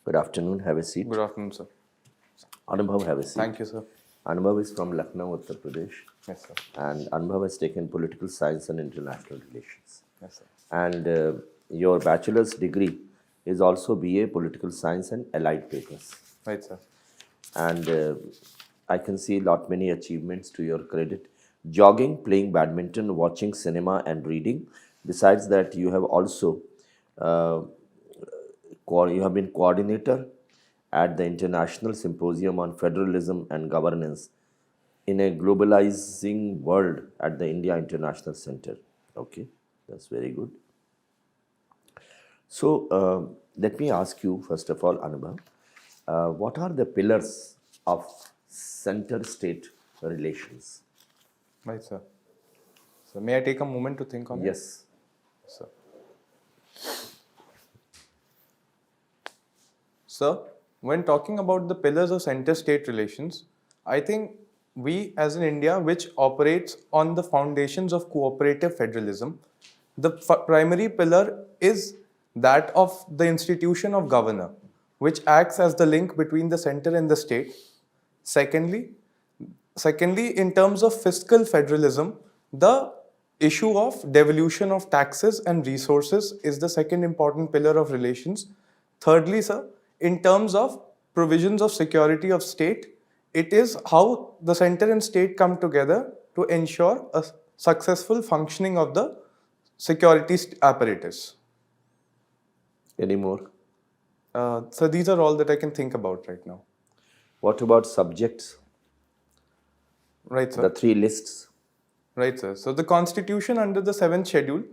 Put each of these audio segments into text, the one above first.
Good afternoon. Have a seat. Good afternoon, sir. Anubhav, have a seat. Thank you, sir. Anubhav is from Lucknow, Uttar Pradesh. Yes, sir. And Anubhav has taken political science and international relations. Yes, sir. And your bachelor's degree is also BA Political Science and Allied Papers. Right, sir. And I can see many achievements to your credit. Jogging, playing badminton, watching cinema, and reading. Besides that, you have also uh, you have been coordinator at the International Symposium on Federalism and Governance in a globalizing world at the India International Center. Okay, that's very good. So let me ask you first of all, Anubhav, what are the pillars of center-state relations? Right, sir. So, may I take a moment to think on it? Yes. Sir. Sir, when talking about the pillars of center-state relations, I think we as in India, which operates on the foundations of cooperative federalism, the primary pillar is that of the institution of governor, which acts as the link between the center and the state. Secondly, in terms of fiscal federalism, the issue of devolution of taxes and resources is the second important pillar of relations. Thirdly, sir, in terms of provisions of security of state, it is how the center and state come together to ensure a successful functioning of the security apparatus. Any more? So these are all that I can think about right now. What about subjects? Right, sir. The three lists. Right, sir. So the Constitution under the 7th schedule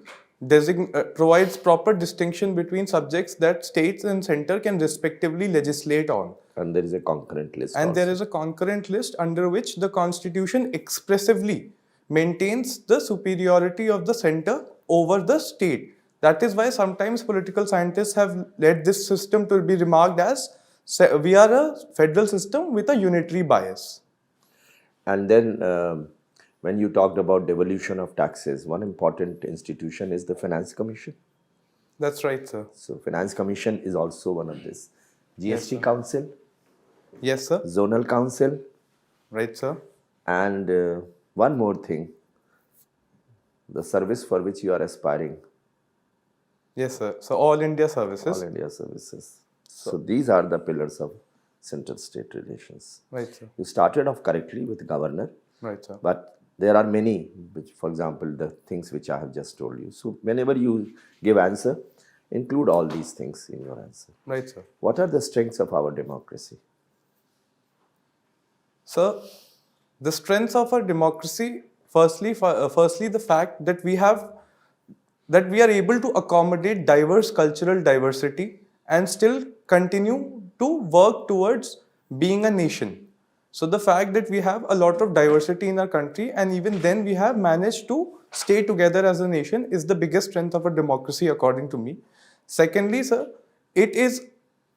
provides proper distinction between subjects that states and center can respectively legislate on. And there is a concurrent list. And there is a concurrent list under which the Constitution expressively maintains the superiority of the center over the state. That is why sometimes political scientists have led this system to be remarked as we are a federal system with a unitary bias. And then when you talked about devolution of taxes, one important institution is the Finance Commission. That's right, sir. So Finance Commission is also one of this. GST Yes, Council. Yes, sir. Zonal Council. Right, sir. And one more thing, the service for which you are aspiring. Yes, sir. So all India services. All India services. So these are the pillars of center-state relations. Right, sir. You started off correctly with governor. Right, sir. But there are many, which, for example, the things which I have just told you. So whenever you give answer, include all these things in your answer. Right, sir. What are the strengths of our democracy? Sir, the strengths of our democracy, firstly, the fact that we are able to accommodate diverse cultural diversity and still continue to work towards being a nation. So the fact that we have a lot of diversity in our country and even then we have managed to stay together as a nation is the biggest strength of a democracy according to me. Secondly, sir, it is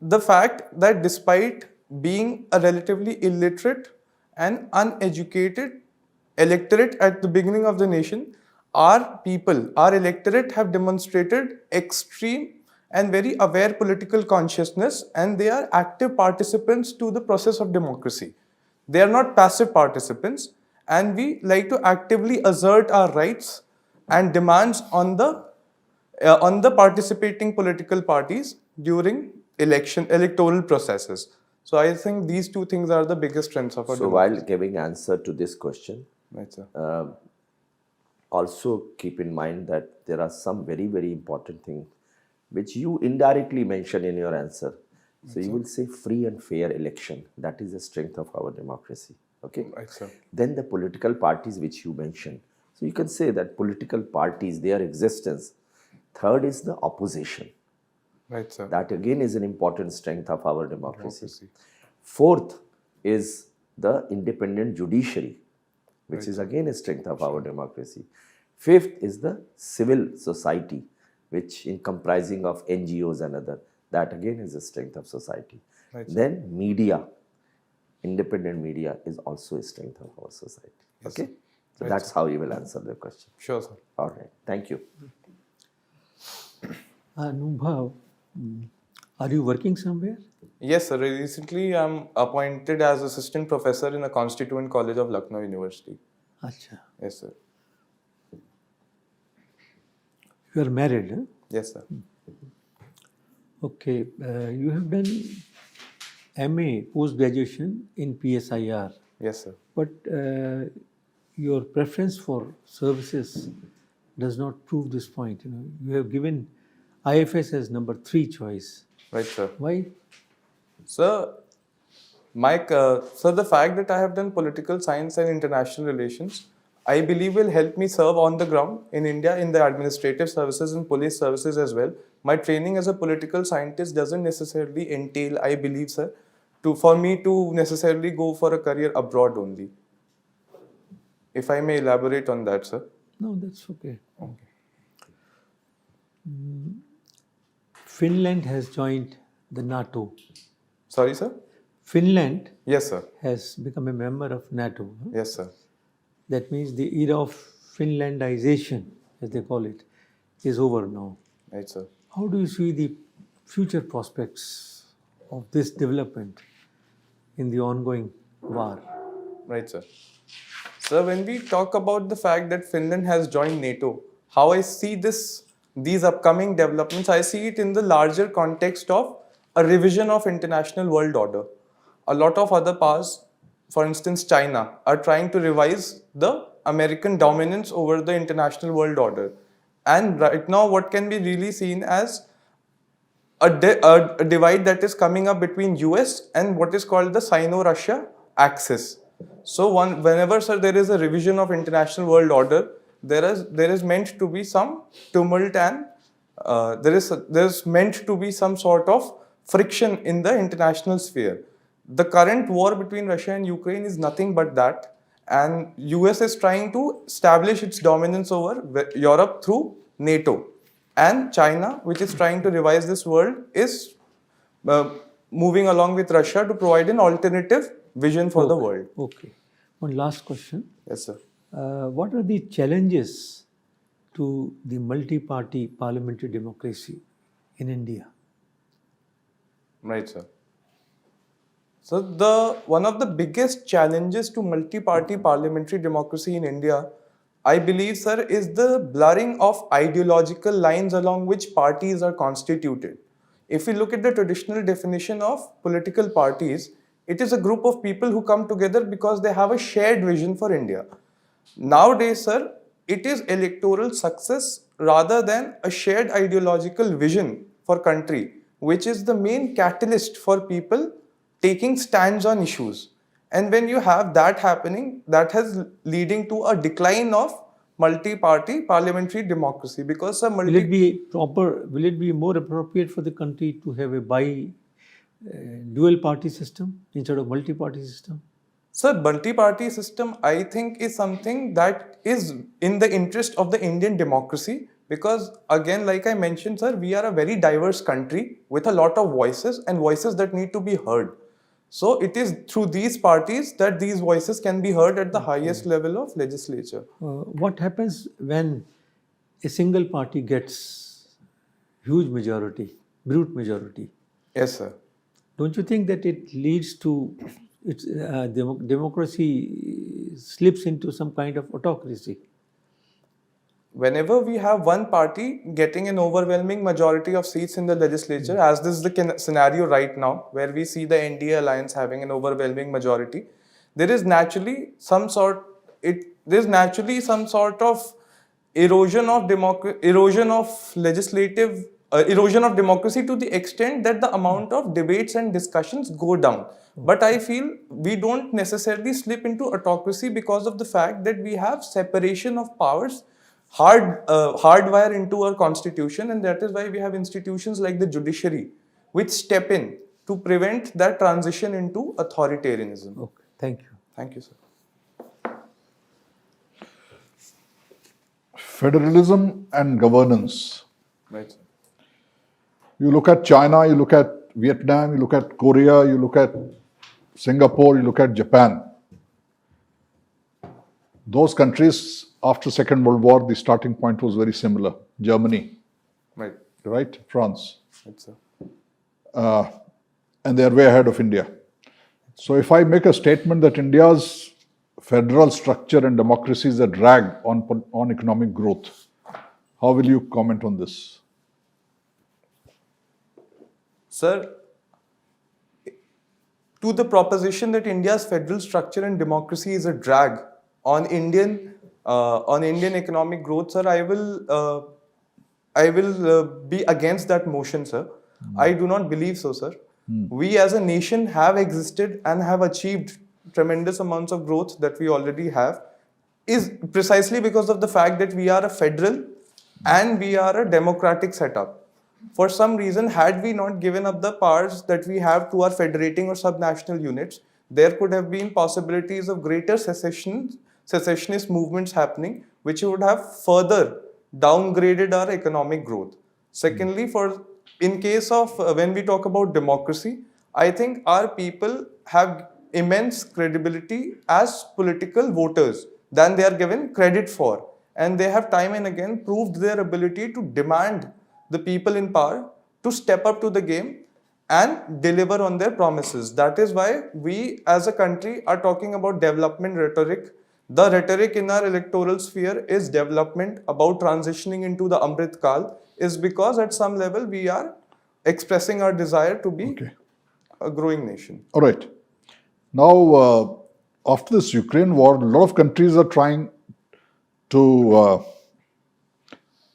the fact that despite being a relatively illiterate and uneducated electorate at the beginning of the nation, our people, our electorate have demonstrated extreme and very aware political consciousness and they are active participants to the process of democracy. They are not passive participants and we like to actively assert our rights and demands on the participating political parties during electoral processes. So I think these two things are the biggest strengths of our democracy. While giving answer to this question, Right, sir. also keep in mind that there are some very, very important things which you indirectly mention in your answer. So you will say free and fair election. That is the strength of our democracy. Okay. Right, sir. Then the political parties which you mentioned. So you can say that political parties, their existence. Third is the opposition. Right, sir. That again is an important strength of our democracy. Fourth is the independent judiciary, which is again a strength of our democracy. Fifth is the civil society, which in comprising of NGOs and other. That again is a strength of society. Right, Then media, independent media is also a strength of our society. Yes, Okay? So that's how you will answer the question. Sure, sir. All right. Thank you. Anubhav, Are you working somewhere? Yes, sir. Recently, I'm appointed as assistant professor in a constituent college of Lucknow University. Acha. Yes, sir. You are married, huh? Yes, sir. Okay. You have done MA post-graduation in PSIR, Yes, sir. but your preference for services does not prove this point. You have given IFS as number 3 choice. Right, sir. Why? Sir, the fact that I have done political science and international relations, I believe will help me serve on the ground in India in the administrative services and police services as well. My training as a political scientist doesn't necessarily entail, I believe, sir, for me to necessarily go for a career abroad only. If I may elaborate on that, sir. No, that's okay. Finland has joined the NATO. Sorry, sir? Finland Yes, sir. has become a member of NATO. Huh? Yes, sir. That means the era of Finlandization, as they call it, is over now. Right, sir. How do you see the future prospects of this development in the ongoing war? Right, sir. Sir, when we talk about the fact that Finland has joined NATO, how I see these upcoming developments, I see it in the larger context of a revision of international world order. A lot of other powers, for instance China, are trying to revise the American dominance over the international world order. And right now, what can be really seen as a divide that is coming up between US and what is called the Sino-Russia axis. So whenever, sir, there is a revision of international world order, there is meant to be some tumult and there is meant to be some sort of friction in the international sphere. The current war between Russia and Ukraine is nothing but that, and US is trying to establish its dominance over Europe through NATO. And China, which is trying to revise this world, is moving along with Russia to provide an alternative vision for the world. Okay. One last question. Yes, sir. What are the challenges to the multi-party parliamentary democracy in India? Right, sir. So one of the biggest challenges to multi-party parliamentary democracy in India, I believe, sir, is the blurring of ideological lines along which parties are constituted. If we look at the traditional definition of political parties, it is a group of people who come together because they have a shared vision for India. Nowadays, sir, it is electoral success rather than a shared ideological vision for country, which is the main catalyst for people taking stands on issues. And when you have that happening, that has leading to a decline of multi-party parliamentary democracy, because Will it be proper? Will it be more appropriate for the country to have a dual party system instead of multi-party system? Sir, multi-party system, I think, is something that is in the interest of the Indian democracy, because again, like I mentioned, sir, we are a very diverse country with a lot of voices and voices that need to be heard. So it is through these parties that these voices can be heard at the highest level of legislature. What happens when a single party gets huge majority, brute majority? Yes, sir. Don't you think that it leads to its democracy slips into some kind of autocracy? Whenever we have one party getting an overwhelming majority of seats in the legislature, as this is the scenario right now, where we see the NDA alliance having an overwhelming majority, there is naturally some sort of erosion of democracy to the extent that the amount of debates and discussions go down. But I feel we don't necessarily slip into autocracy because of the fact that we have separation of powers hardwire into our constitution, and that is why we have institutions like the judiciary which step in to prevent that transition into authoritarianism. Okay, thank you. Thank you, sir. Federalism and governance. Right, sir. You look at China, you look at Vietnam, you look at Korea, you look at Singapore, you look at Japan. Those countries, after Second World War, the starting point was very similar. Germany, Right, right? France. right, sir. and they are way ahead of India. So if I make a statement that India's federal structure and democracy is a drag on economic growth, how will you comment on this? Sir, to the proposition that India's federal structure and democracy is a drag on Indian economic growth, sir, I will be against that motion, sir. I do not believe so, sir. We as a nation have existed and have achieved tremendous amounts of growth that we already have, is precisely because of the fact that we are a federal and we are a democratic setup. For some reason, had we not given up the powers that we have to our federating or subnational units, there could have been possibilities of greater secessionist movements happening, which would have further downgraded our economic growth. Secondly, in case of when we talk about democracy, I think our people have immense credibility as political voters than they are given credit for. And they have time and again proved their ability to demand the people in power to step up to the game and deliver on their promises. That is why we as a country are talking about development rhetoric. The rhetoric in our electoral sphere is development about transitioning into the Amrit Kal, is because at some level we are expressing our desire to be a growing nation. All right. Now, after this Ukraine war, a lot of countries are trying to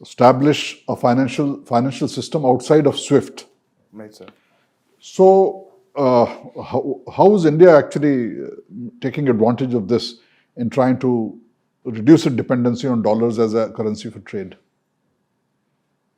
establish a financial system outside of SWIFT. Right, sir. So, how is India actually taking advantage of this in trying to reduce its dependency on dollars as a currency for trade?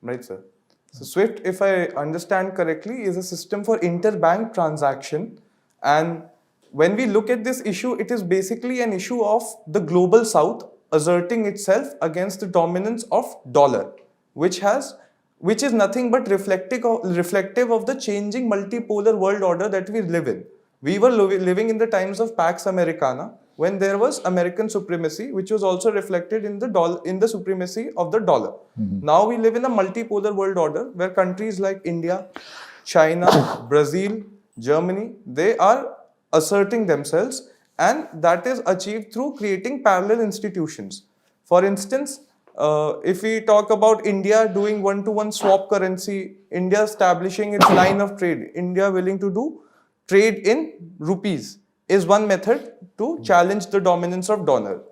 Right, sir. So SWIFT, if I understand correctly, is a system for interbank transaction. And when we look at this issue, it is basically an issue of the global south asserting itself against the dominance of dollar, which is nothing but reflective of the changing multipolar world order that we live in. We were living in the times of Pax Americana, when there was American supremacy, which was also reflected in the supremacy of the dollar. Now we live in a multipolar world order where countries like India, China, Brazil, Germany, they are asserting themselves, and that is achieved through creating parallel institutions. For instance, if we talk about India doing one-to-one swap currency, India establishing its line of trade, India willing to do trade in rupees, is one method to challenge the dominance of dollar.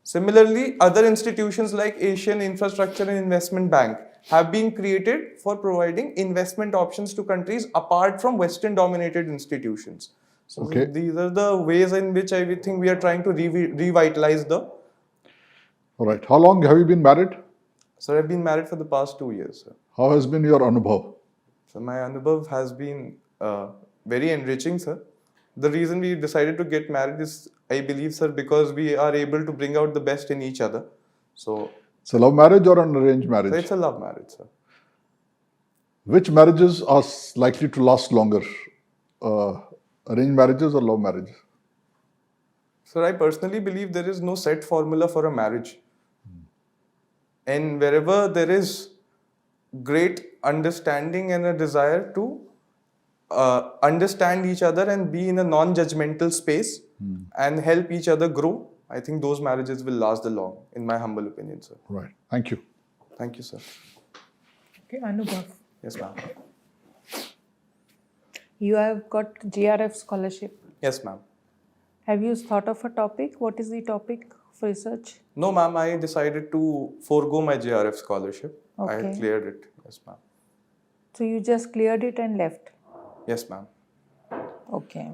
Similarly, other institutions like Asian Infrastructure and Investment Bank have been created for providing investment options to countries apart from Western dominated institutions. So these are the ways in which I think we are trying to revitalize the. All right. How long have you been married? Sir, I've been married for the past 2 years, sir. How has been your Anubhav? So my Anubhav has been very enriching, sir. The reason we decided to get married is, I believe, sir, because we are able to bring out the best in each other. So it's a love marriage or an arranged marriage? So it's a love marriage, sir. Which marriages are likely to last longer? Arranged marriages or love marriages? Sir, I personally believe there is no set formula for a marriage. And wherever there is great understanding and a desire to understand each other and be in a non-judgmental space and help each other grow, I think those marriages will last long, in my humble opinion, sir. Right. Thank you. Thank you, sir. Okay, Anubhav, Yes, ma'am. you have got GRF scholarship. Yes, ma'am. Have you thought of a topic? What is the topic of research? No, ma'am, I decided to forego my JRF scholarship. I had Okay. cleared it. Yes, ma'am. So you just cleared it and left. Yes, ma'am. Okay.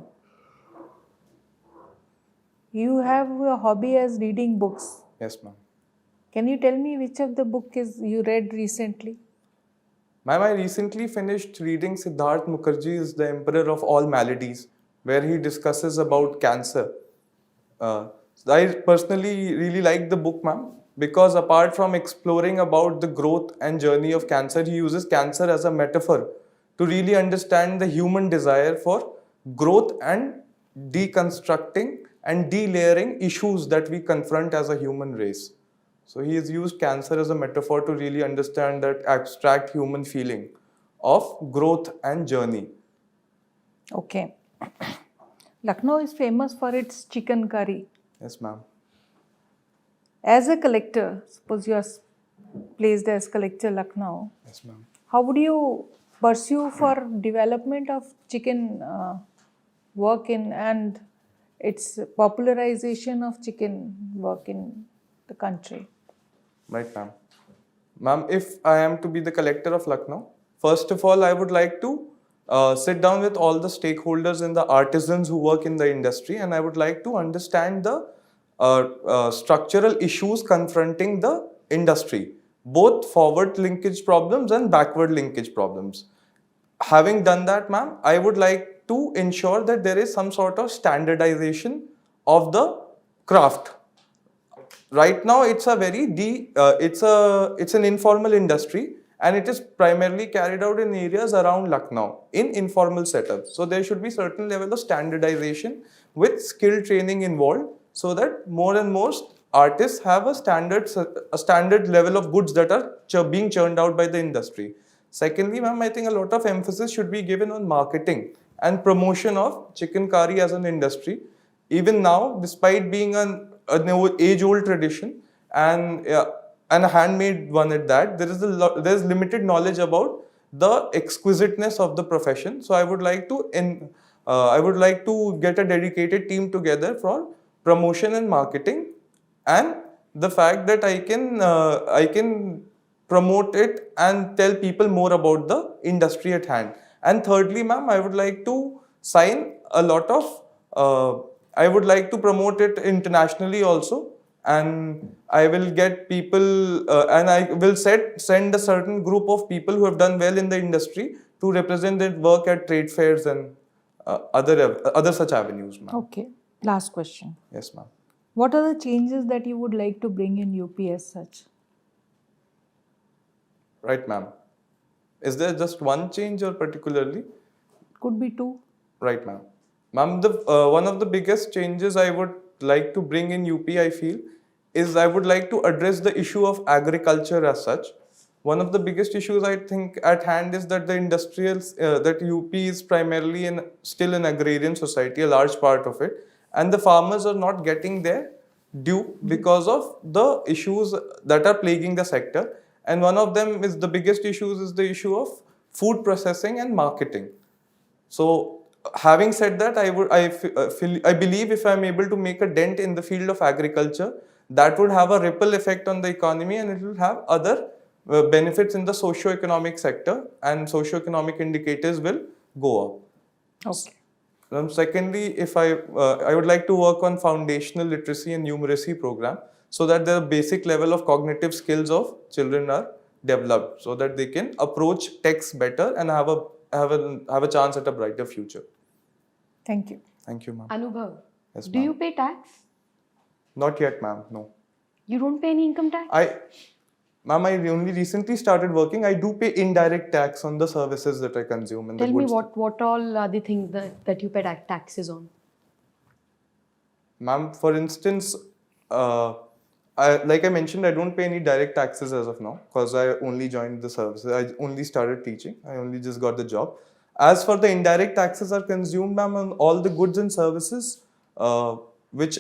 You have a hobby as reading books. Yes, ma'am. Can you tell me which of the book is you read recently? Ma'am, I recently finished reading Siddharth Mukherjee's The Emperor of All Maladies, where he discusses about cancer. I personally really like the book, ma'am, because apart from exploring about the growth and journey of cancer, he uses cancer as a metaphor to really understand the human desire for growth and deconstructing and delayering issues that we confront as a human race. So he has used cancer as a metaphor to really understand that abstract human feeling of growth and journey. Okay. Lucknow is famous for its chicken curry. Yes, ma'am. As a collector, suppose you are placed as collector Lucknow, Yes, ma'am. how would you pursue for development of chicken work in and its popularization of chicken work in the country? Right, ma'am. Ma'am, if I am to be the collector of Lucknow, first of all, I would like to sit down with all the stakeholders and the artisans who work in the industry, and I would like to understand the structural issues confronting the industry, both forward linkage problems and backward linkage problems. Having done that, ma'am, I would like to ensure that there is some sort of standardization of the craft. Right now it's a very it's an informal industry, and it is primarily carried out in areas around Lucknow in informal setups. So there should be certain level of standardization with skill training involved, so that more and more artists have a standard level of goods that are being churned out by the industry. Secondly, ma'am, I think a lot of emphasis should be given on marketing and promotion of chicken curry as an industry. Even now, despite being an age-old tradition and a handmade one at that, there is limited knowledge about the exquisiteness of the profession. So I would like to get a dedicated team together for promotion and marketing, and the fact that I can promote it and tell people more about the industry at hand. And thirdly, ma'am, I would like to sign a lot of I would like to promote it internationally also, and I will get people and I will send a certain group of people who have done well in the industry to represent their work at trade fairs and other such avenues, ma'am. Okay. Last question. Yes, ma'am. What are the changes that you would like to bring in UP as such? Right, ma'am. Is there just one change or particularly? Could be two. Right, ma'am. Ma'am, one of the biggest changes I would like to bring in UP, I feel, is I would like to address the issue of agriculture as such. One of the biggest issues I think at hand is that that UP is primarily still an agrarian society, a large part of it, and the farmers are not getting their due because of the issues that are plaguing the sector. And one of them is the biggest issues is the issue of food processing and marketing. So, having said that, I believe if I'm able to make a dent in the field of agriculture, that would have a ripple effect on the economy, and it will have other benefits in the socio-economic sector, and socio-economic indicators will go up. Okay. Secondly, if I would like to work on foundational literacy and numeracy program, so that the basic level of cognitive skills of children are developed, so that they can approach texts better and have a chance at a brighter future. Thank you. Thank you, ma'am. Anubhav, Yes, do ma'am. you pay tax? Not yet, ma'am. No. You don't pay any income tax? Ma'am, I only recently started working. I do pay indirect tax on the services that I consume and Tell the me goods. what all are the things that you pay taxes on? Ma'am, for instance, like I mentioned, I don't pay any direct taxes as of now because I only joined the services. I only started teaching. I only just got the job. As for the indirect taxes are consumed, ma'am, on all the goods and services which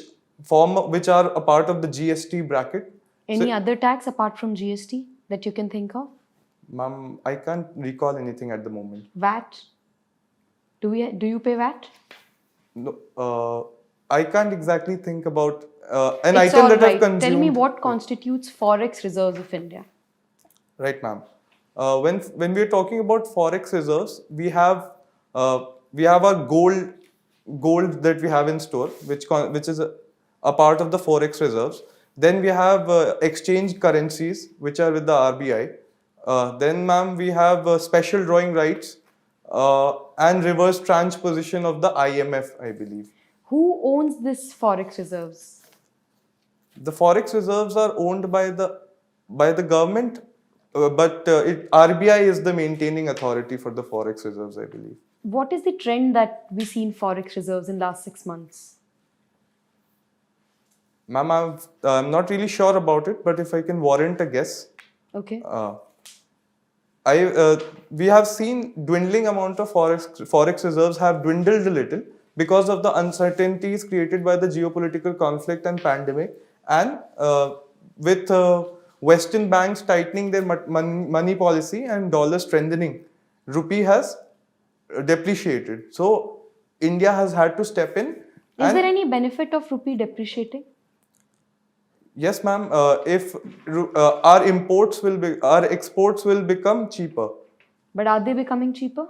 are a part of the GST bracket. Any other tax apart from GST that you can think of? Ma'am, I can't recall anything at the moment. VAT? Do you pay VAT? No, I can't exactly think about an It's item all that right. I've consumed. Tell me what constitutes forex reserves of India. Right, ma'am. When we are talking about forex reserves, we have our gold that we have in store, which is a part of the forex reserves. Then we have exchange currencies, which are with the RBI. Then, ma'am, we have special drawing rights and reverse transposition of the IMF, I believe. Who owns this forex reserves? The forex reserves are owned by the government, but RBI is the maintaining authority for the forex reserves, I believe. What is the trend that we see in forex reserves in last 6 months? Ma'am, I'm not really sure about it, but if I can warrant a guess, Okay. we have seen dwindling amount of forex reserves have dwindled a little because of the uncertainties created by the geopolitical conflict and pandemic, and with Western banks tightening their money policy and dollar strengthening, rupee has depreciated. So India has had to step in. Is there any benefit of rupee depreciating? Yes, ma'am. If our exports will become cheaper. But are they becoming cheaper?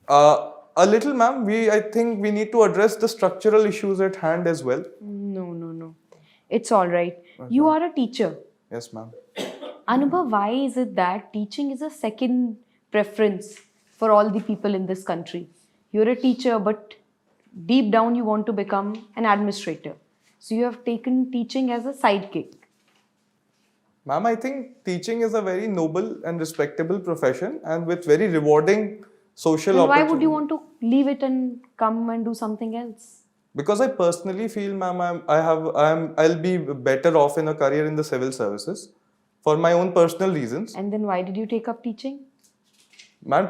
A little, ma'am. I think we need to address the structural issues at hand as well. No. It's all right. You are a teacher. Yes, ma'am. Anubhav, why is it that teaching is a second preference for all the people in this country? You're a teacher, but deep down you want to become an administrator. So you have taken teaching as a sidekick. Ma'am, I think teaching is a very noble and respectable profession, and with very rewarding social Then why opportunities. would you want to leave it and come and do something else? Because I personally feel, ma'am, I'll be better off in a career in the civil services for my own personal reasons. And then why did you take up teaching? Ma'am,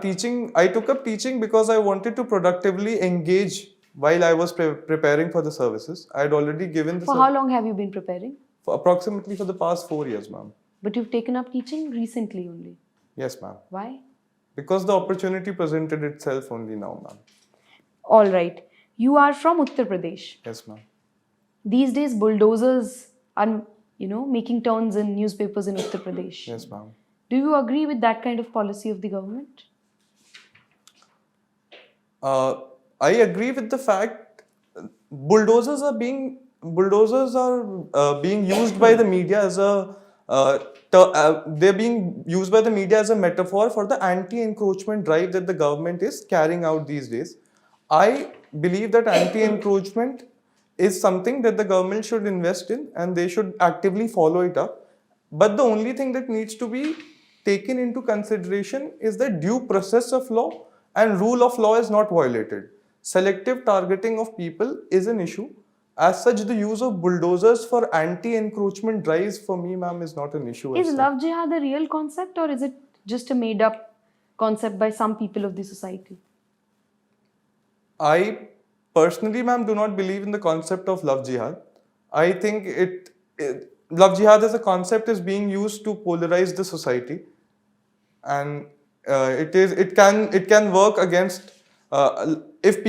I took up teaching because I wanted to productively engage while I was preparing for the services. I had already given the For how long have you been preparing? for approximately for the past 4 years, ma'am. But you've taken up teaching recently only. Yes, ma'am. Why? Because the opportunity presented itself only now, ma'am. All right. You are from Uttar Pradesh. Yes, ma'am. These days, bulldozers are, making turns in newspapers in Uttar Pradesh. Yes, ma'am. Do you agree with that kind of policy of the government? I agree with the fact bulldozers are being used by the media as they're being used by the media as a metaphor for the anti-encroachment drive that the government is carrying out these days. I believe that anti-encroachment is something that the government should invest in, and they should actively follow it up. But the only thing that needs to be taken into consideration is the due process of law, and rule of law is not violated. Selective targeting of people is an issue. As such, the use of bulldozers for anti-encroachment drives for me, ma'am, is not an issue. Is love jihad a real concept, or is it just a made up concept by some people of the society? I personally, ma'am, do not believe in the concept of love jihad. I think love jihad as a concept is being used to polarize the society, and it can work against if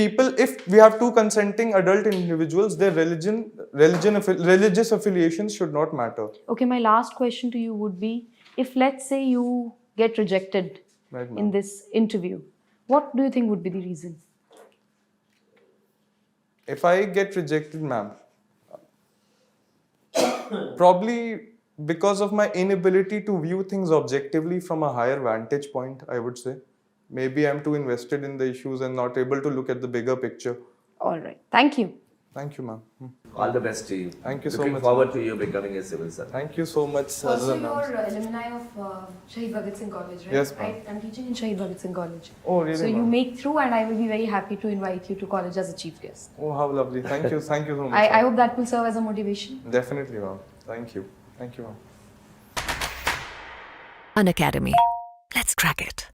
we have two consenting adult individuals, their religious affiliations should not matter. Okay, my last question to you would be, if let's say you get rejected Right, ma'am. in this interview, what do you think would be the reason? If I get rejected, ma'am, probably because of my inability to view things objectively from a higher vantage point, I would say. Maybe I'm too invested in the issues and not able to look at the bigger picture. All right. Thank you. Thank you, ma'am. All the best to you. Thank you so Looking much. forward to you becoming a civil servant. Thank you so much. Also, ma'am. you're alumni of Shahid Bhagat Singh College, right? Yes, ma'am. I'm teaching in Shahid Bhagat Singh College. Oh, really, So you ma'am? make through, and I will be very happy to invite you to college as a chief guest. Oh, how lovely. Thank you. Thank you so much. I ma'am. hope that will serve as a motivation. Definitely, ma'am. Thank you. Thank you, ma'am. An academy. Let's crack it.